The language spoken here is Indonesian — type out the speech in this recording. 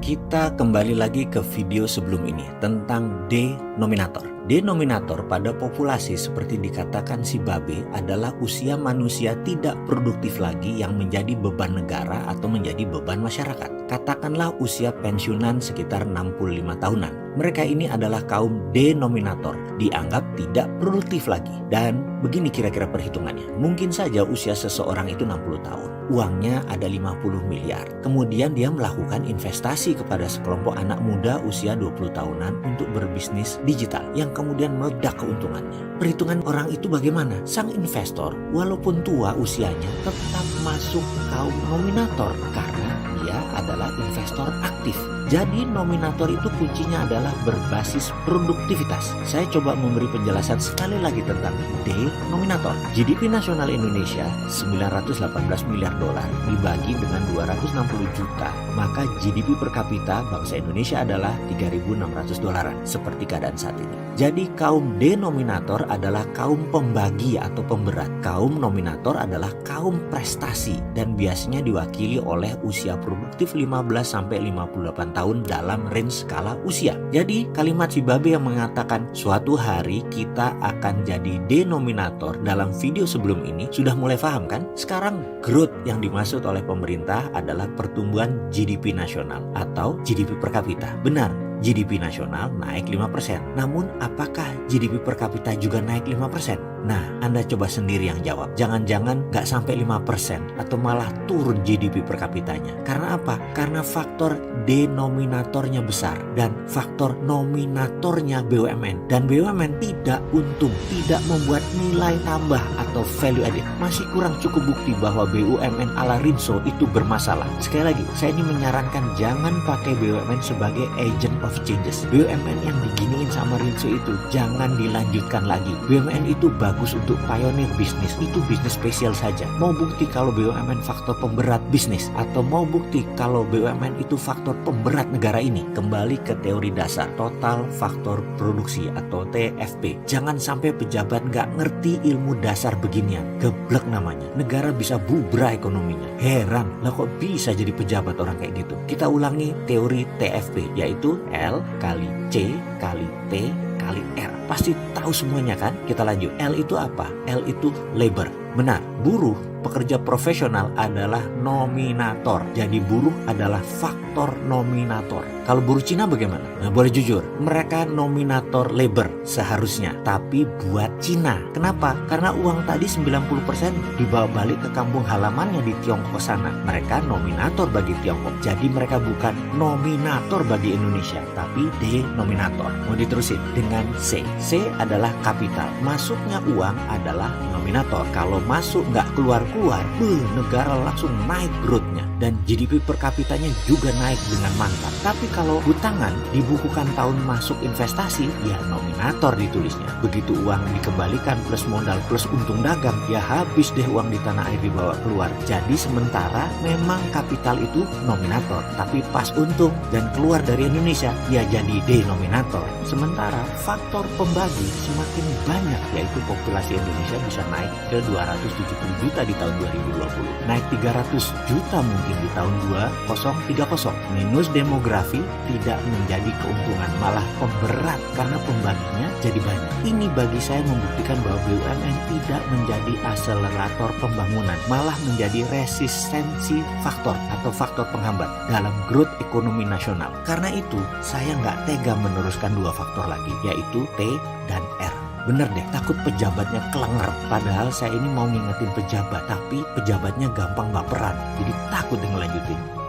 Kita kembali lagi ke video sebelum ini tentang denominator. Denominator pada populasi seperti dikatakan si Babe adalah usia manusia tidak produktif lagi yang menjadi beban negara atau menjadi beban masyarakat. Katakanlah usia pensiunan sekitar 65 tahunan. Mereka ini adalah kaum denominator, dianggap tidak produktif lagi. Dan begini kira-kira perhitungannya. Mungkin saja usia seseorang itu 60 tahun. Uangnya ada 50 miliar. Kemudian dia melakukan investasi kepada sekelompok anak muda usia 20 tahunan untuk berbisnis digital yang kemudian meledak keuntungannya. Perhitungan orang itu bagaimana? Sang investor walaupun tua usianya tetap masuk kaum nominator karena dia adalah investor aktif. Jadi nominator itu kuncinya adalah berbasis produktivitas. Saya coba memberi penjelasan sekali lagi tentang denominator. GDP nasional Indonesia 918 miliar dolar dibagi dengan 260 juta, maka GDP per kapita bangsa Indonesia adalah 3.600 dolaran seperti keadaan saat ini. Jadi kaum denominator adalah kaum pembagi atau pemberat. Kaum nominator adalah kaum prestasi dan biasanya diwakili oleh usia produktif 15 sampai 58 tahun dalam range skala usia. Jadi kalimat si Babe yang mengatakan suatu hari kita akan jadi denominator dalam video sebelum ini sudah mulai paham kan? Sekarang growth yang dimaksud oleh pemerintah adalah pertumbuhan GDP nasional atau GDP per kapita. Benar, GDP nasional naik 5%. Namun apakah GDP per kapita juga naik 5%? Nah, Anda coba sendiri yang jawab. Jangan-jangan nggak sampai 5% atau malah turun GDP per kapitanya. Karena apa? Karena faktor denominatornya besar dan faktor nominatornya BUMN. Dan BUMN tidak untung, tidak membuat nilai tambah atau value added. Masih kurang cukup bukti bahwa BUMN ala Rinso itu bermasalah. Sekali lagi, saya ini menyarankan jangan pakai BUMN sebagai agent of changes. BUMN yang diginiin sama Rinso itu jangan dilanjutkan lagi. BUMN itu bagus untuk pioneer bisnis, itu bisnis spesial saja. Mau bukti kalau BUMN faktor pemberat bisnis atau mau bukti kalau BUMN itu faktor pemberat negara ini, kembali ke teori dasar total faktor produksi atau TFP. Jangan sampai pejabat nggak ngerti ilmu dasar beginian, geblek namanya. Negara bisa bubrah ekonominya. Heran, lah kok bisa jadi pejabat orang kayak gitu? Kita ulangi teori TFP, yaitu L kali C kali T kali R. Pasti tahu semuanya kan? Kita lanjut. L itu apa? L itu labor. Benar, buruh, pekerja profesional adalah nominator. Jadi buruh adalah faktor nominator. Kalau buruh Cina bagaimana? Nah, boleh jujur, mereka nominator labor seharusnya, tapi buat Cina. Kenapa? Karena uang tadi 90% dibawa balik ke kampung halamannya di Tiongkok sana. Mereka nominator bagi Tiongkok. Jadi mereka bukan nominator bagi Indonesia, tapi denominator. Mau diterusin dengan C. C adalah kapital. Masuknya uang adalah nominator. Kalau masuk nggak keluar-keluar, negara langsung naik growth-nya dan GDP per kapitanya juga naik dengan mantap. Tapi kalau hutangan dibukukan tahun masuk investasi, ya nominator ditulisnya. Begitu uang dikembalikan plus modal plus untung dagang, ya habis deh uang di tanah air dibawa keluar. Jadi sementara memang kapital itu nominator, tapi pas untung dan keluar dari Indonesia, ya jadi denominator. Sementara faktor pembagi semakin banyak, yaitu populasi Indonesia bisa naik ke 270 juta di tahun 2020. Naik 300 juta mungkin di tahun 2030. Minus demografi tidak menjadi keuntungan, malah pemberat karena pembaginya jadi banyak. Ini bagi saya membuktikan bahwa BUMN tidak menjadi akselerator pembangunan, malah menjadi resistensi faktor atau faktor penghambat dalam growth ekonomi nasional. Karena itu, saya nggak tega meneruskan dua faktor lagi, yaitu T dan R. Bener deh, takut pejabatnya kelenger. Padahal saya ini mau ngingetin pejabat, tapi pejabatnya gampang baperan. Jadi takut ngelanjutin.